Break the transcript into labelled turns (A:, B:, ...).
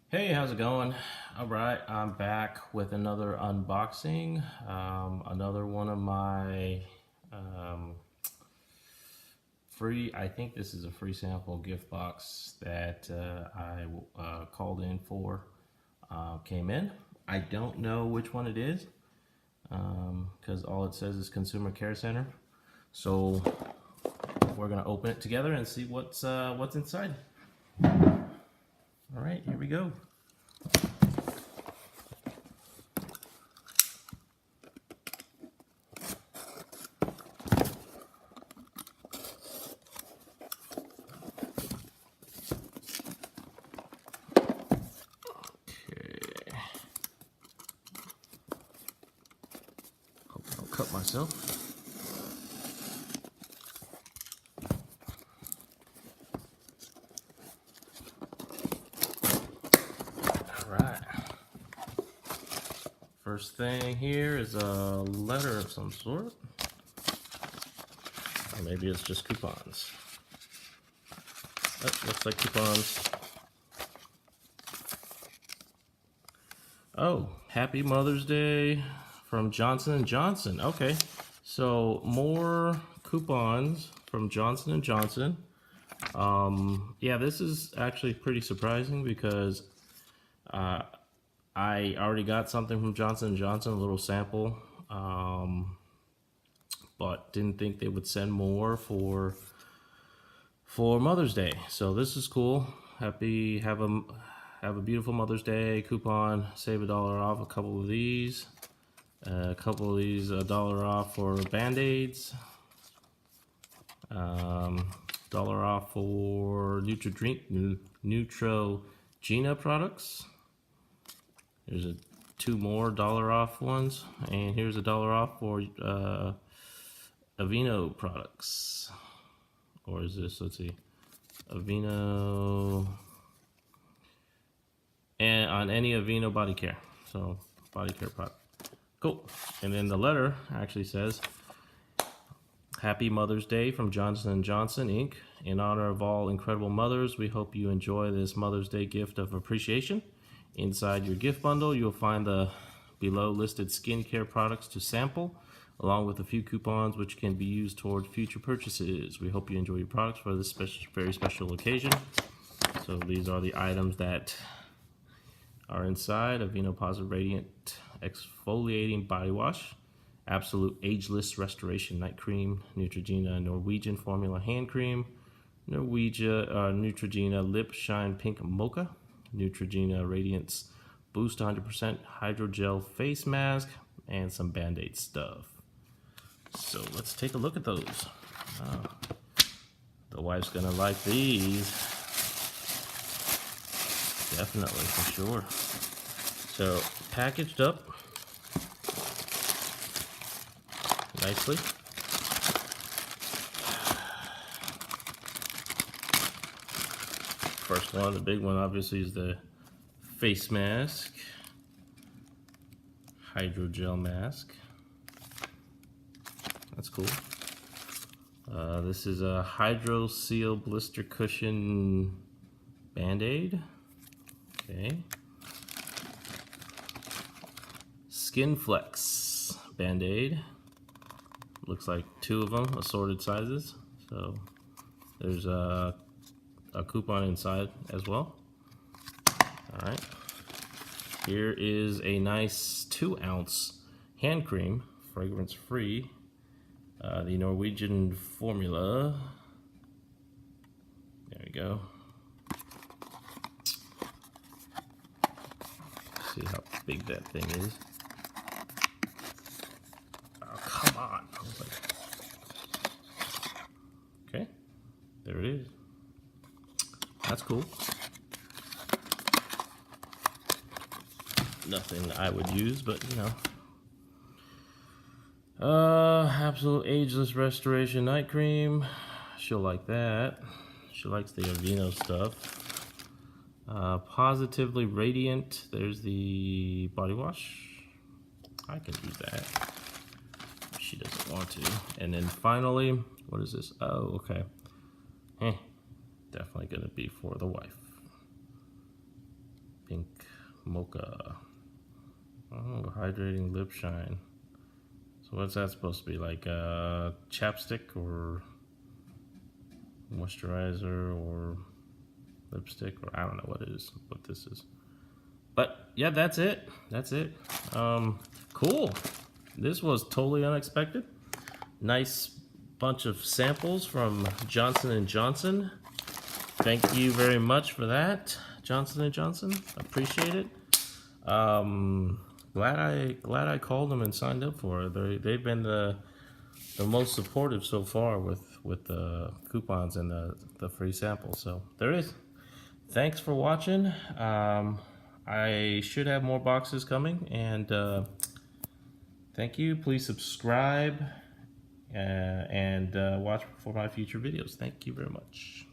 A: Hey, how's it going? All right, I'm back with another unboxing. Another one of my um, free, I think this is a free sample gift box that I called in for. Came in. I don't know which one it is because all it says is Consumer Care Center. So we're gonna open it together and see what's inside. All right, here we go. Okay. Hope I don't cut myself. All right. First thing here is a letter of some sort. Or maybe it's just coupons. Oh, looks like coupons. Oh, happy Mother's Day from Johnson & Johnson. Okay, so more coupons from Johnson & Johnson. Yeah, this is actually pretty surprising because I already got something from Johnson & Johnson, a little sample, but didn't think they would send more for Mother's Day. So this is cool. Have a beautiful Mother's Day coupon. Save $1 off a couple of these. A couple of these $1 off for Band-Aids. $1 off for Neutrogena products. There's two more $1 off ones, and here's $1 off for Aveeno products. Or is this? Let's see, Aveeno, and on any Aveeno body care. So body care product. Cool. And then the letter actually says, Happy Mother's Day from Johnson & Johnson, Inc. In honor of all incredible mothers, we hope you enjoy this Mother's Day gift of appreciation. Inside your gift bundle, you'll find the below listed skincare products to sample, along with a few coupons which can be used toward future purchases. We hope you enjoy your products for this very special occasion. So these are the items that are inside: Aveeno Positive Radiant Exfoliating Body Wash, Absolute Ageless Restoration Night Cream, Neutrogena Norwegian Formula Hand Cream, Neutrogena Lip Shine Pink Mocha, Neutrogena Radiance Boost 100% Hydrogel Face Mask, and some Band-Aid stuff. So let's take a look at those. The wife's gonna like these. Definitely, for sure. So, packaged up nicely. First one, the big one, obviously, is the face mask, hydrogel mask. That's cool. This is a Hydro Seal Blister Cushion Band-Aid. Okay. Skin Flex Band-Aid. Looks like two of them, assorted sizes. So there's a coupon inside as well. All right. Here is a nice 2-ounce hand cream, fragrance free. The Norwegian formula. There we go. See how big that thing is. Oh, come on. Okay, there it is. That's cool. Nothing I would use, but you know. Absolute Ageless Restoration Night Cream. She'll like that. She likes the Aveeno stuff. Positively Radiant. There's the body wash. I can do that. She doesn't want to. And then finally, what is this? Oh, okay. Definitely gonna be for the wife. Pink mocha. Oh, hydrating lip shine. So what's that supposed to be, like a chapstick or moisturizer or lipstick, or I don't know what this is. But yeah, that's it. Cool. This was totally unexpected. Nice bunch of samples from Johnson & Johnson. Thank you very much for that, Johnson & Johnson. Appreciate it. Glad I called them and signed up for it. They've been the most supportive so far with the coupons and the free samples. So there is. Thanks for watching. I should have more boxes coming, and thank you. Please subscribe and watch for my future videos. Thank you very much.